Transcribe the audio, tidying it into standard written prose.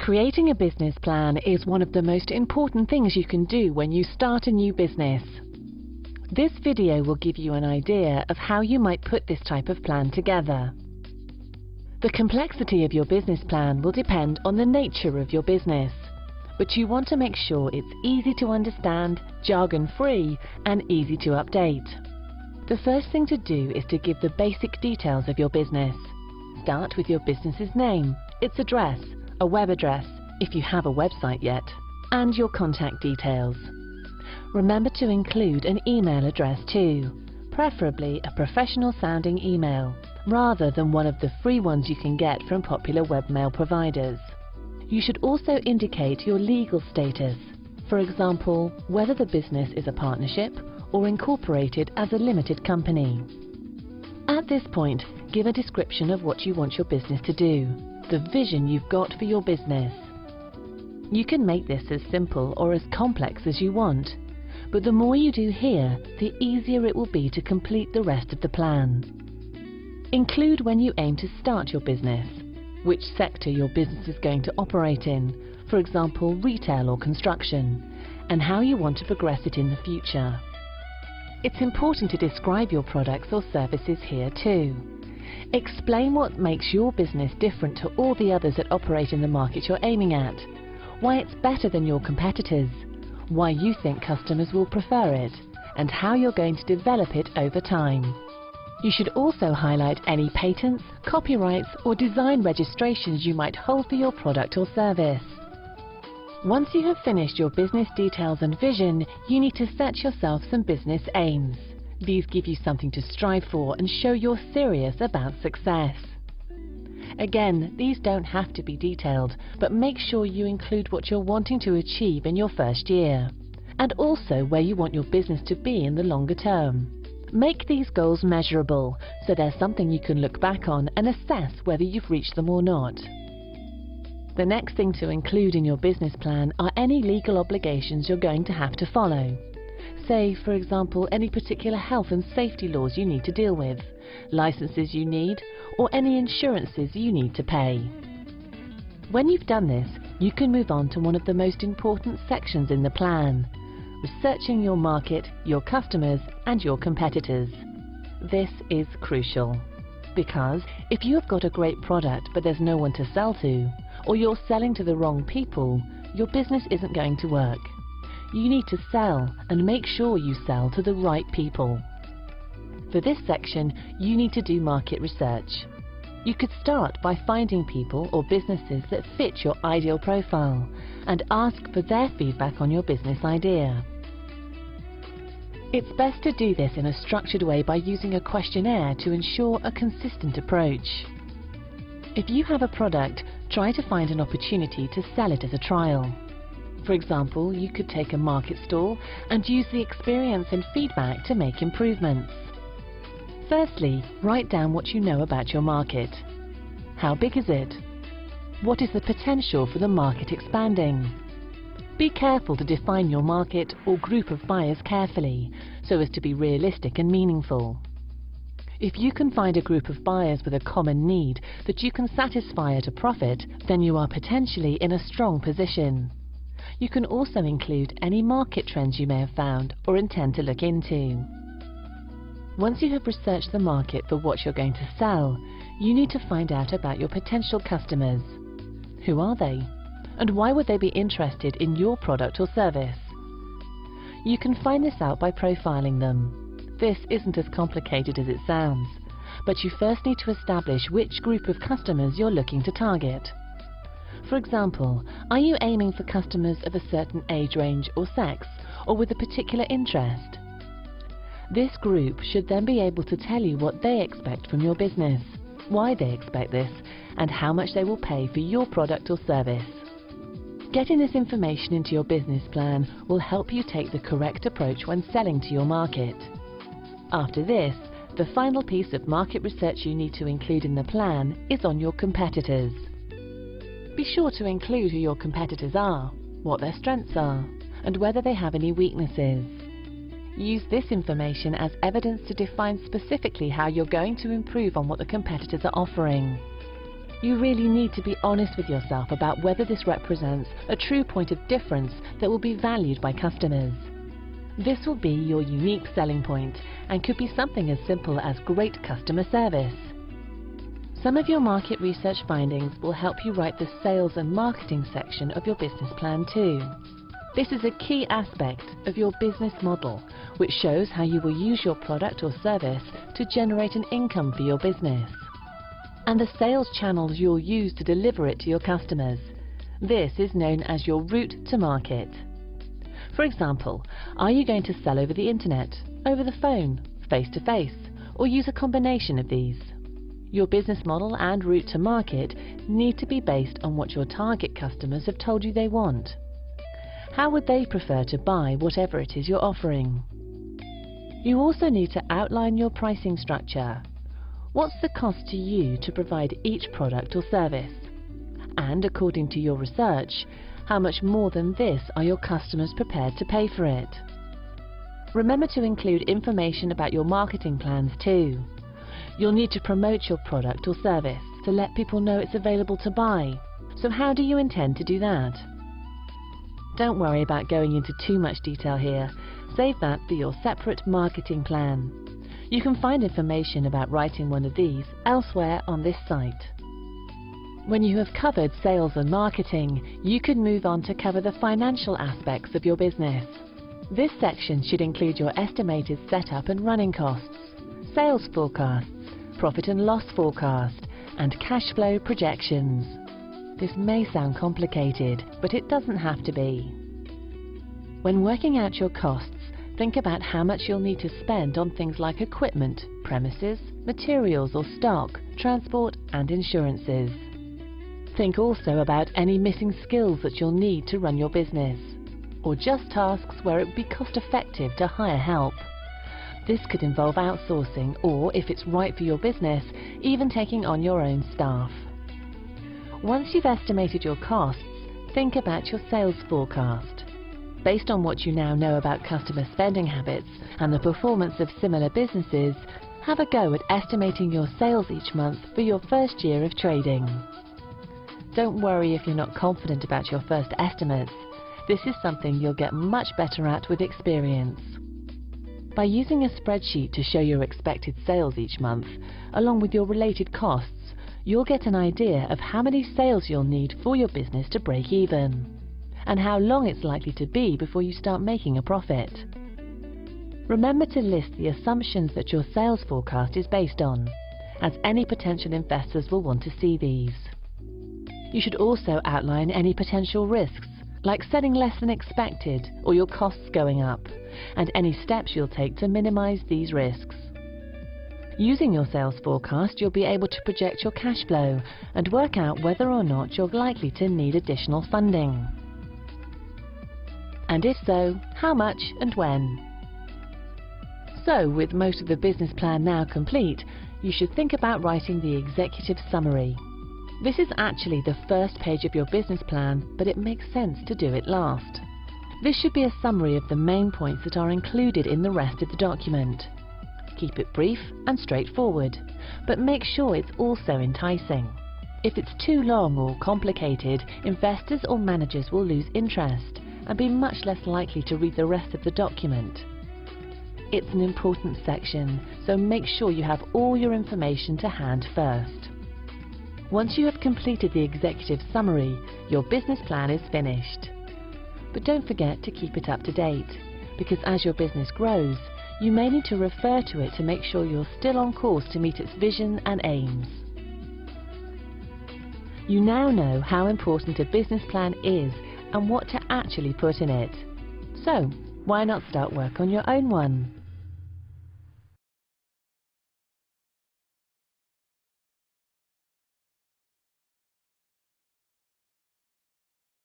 Creating a business plan is one of the most important things you can do when you start a new business. This video will give you an idea of how you might put this type of plan together. The complexity of your business plan will depend on the nature of your business, but you want to make sure it's easy to understand, jargon-free, and easy to update. The first thing to do is to give the basic details of your business. Start with your business's name, its address, a web address, if you have a website yet, and your contact details. Remember to include an email address too, preferably a professional-sounding email, rather than one of the free ones you can get from popular webmail providers. You should also indicate your legal status, for example, whether the business is a partnership or incorporated as a limited company. At this point, give a description of what you want your business to do, the vision you've got for your business. You can make this as simple or as complex as you want, but the more you do here, the easier it will be to complete the rest of the plan. Include when you aim to start your business, which sector your business is going to operate in, for example, retail or construction, and how you want to progress it in the future. It's important to describe your products or services here too. Explain what makes your business different to all the others that operate in the market you're aiming at, why it's better than your competitors, why you think customers will prefer it, and how you're going to develop it over time. You should also highlight any patents, copyrights, or design registrations you might hold for your product or service. Once you have finished your business details and vision, you need to set yourself some business aims. These give you something to strive for and show you're serious about success. Again, these don't have to be detailed, but make sure you include what you're wanting to achieve in your first year, and also where you want your business to be in the longer term. Make these goals measurable, so there's something you can look back on and assess whether you've reached them or not. The next thing to include in your business plan are any legal obligations you're going to have to follow. Say, for example, any particular health and safety laws you need to deal with, licenses you need, or any insurances you need to pay. When you've done this, you can move on to one of the most important sections in the plan: researching your market, your customers, and your competitors. This is crucial, because if you have got a great product but there's no one to sell to, or you're selling to the wrong people, your business isn't going to work. You need to sell, and make sure you sell to the right people. For this section, you need to do market research. You could start by finding people or businesses that fit your ideal profile and ask for their feedback on your business idea. It's best to do this in a structured way by using a questionnaire to ensure a consistent approach. If you have a product, try to find an opportunity to sell it as a trial. For example, you could take a market stall and use the experience and feedback to make improvements. Firstly, write down what you know about your market. How big is it? What is the potential for the market expanding? Be careful to define your market or group of buyers carefully, so as to be realistic and meaningful. If you can find a group of buyers with a common need that you can satisfy at a profit, then you are potentially in a strong position. You can also include any market trends you may have found or intend to look into. Once you have researched the market for what you're going to sell, you need to find out about your potential customers. Who are they? And why would they be interested in your product or service? You can find this out by profiling them. This isn't as complicated as it sounds, but you first need to establish which group of customers you're looking to target. For example, are you aiming for customers of a certain age range or sex, or with a particular interest? This group should then be able to tell you what they expect from your business, why they expect this, and how much they will pay for your product or service. Getting this information into your business plan will help you take the correct approach when selling to your market. After this, the final piece of market research you need to include in the plan is on your competitors. Be sure to include who your competitors are, what their strengths are, and whether they have any weaknesses. Use this information as evidence to define specifically how you're going to improve on what the competitors are offering. You really need to be honest with yourself about whether this represents a true point of difference that will be valued by customers. This will be your unique selling point and could be something as simple as great customer service. Some of your market research findings will help you write the sales and marketing section of your business plan too. This is a key aspect of your business model, which shows how you will use your product or service to generate an income for your business, and the sales channels you'll use to deliver it to your customers. This is known as your route to market. For example, are you going to sell over the internet, over the phone, face-to-face, or use a combination of these? Your business model and route to market need to be based on what your target customers have told you they want. How would they prefer to buy whatever it is you're offering? You also need to outline your pricing structure. What's the cost to you to provide each product or service? And according to your research, how much more than this are your customers prepared to pay for it? Remember to include information about your marketing plans too. You'll need to promote your product or service to let people know it's available to buy. So how do you intend to do that? Don't worry about going into too much detail here. Save that for your separate marketing plan. You can find information about writing one of these elsewhere on this site. When you have covered sales and marketing, you can move on to cover the financial aspects of your business. This section should include your estimated setup and running costs, sales forecasts, profit and loss forecast, and cash flow projections. This may sound complicated, but it doesn't have to be. When working out your costs, think about how much you'll need to spend on things like equipment, premises, materials or stock, transport and insurances. Think also about any missing skills that you'll need to run your business, or just tasks where it would be cost-effective to hire help. This could involve outsourcing, or if it's right for your business, even taking on your own staff. Once you've estimated your costs, think about your sales forecast. Based on what you now know about customer spending habits and the performance of similar businesses, have a go at estimating your sales each month for your first year of trading. Don't worry if you're not confident about your first estimates. This is something you'll get much better at with experience. By using a spreadsheet to show your expected sales each month, along with your related costs, you'll get an idea of how many sales you'll need for your business to break even, and how long it's likely to be before you start making a profit. Remember to list the assumptions that your sales forecast is based on, as any potential investors will want to see these. You should also outline any potential risks, like selling less than expected or your costs going up, and any steps you'll take to minimize these risks. Using your sales forecast, you'll be able to project your cash flow and work out whether or not you're likely to need additional funding. And if so, how much and when? So, with most of the business plan now complete, you should think about writing the executive summary. This is actually the first page of your business plan, but it makes sense to do it last. This should be a summary of the main points that are included in the rest of the document. Keep it brief and straightforward, but make sure it's also enticing. If it's too long or complicated, investors or managers will lose interest and be much less likely to read the rest of the document. It's an important section, so make sure you have all your information to hand first. Once you have completed the executive summary, your business plan is finished. But don't forget to keep it up to date, because as your business grows, you may need to refer to it to make sure you're still on course to meet its vision and aims. You now know how important a business plan is and what to actually put in it. So, why not start work on your own one?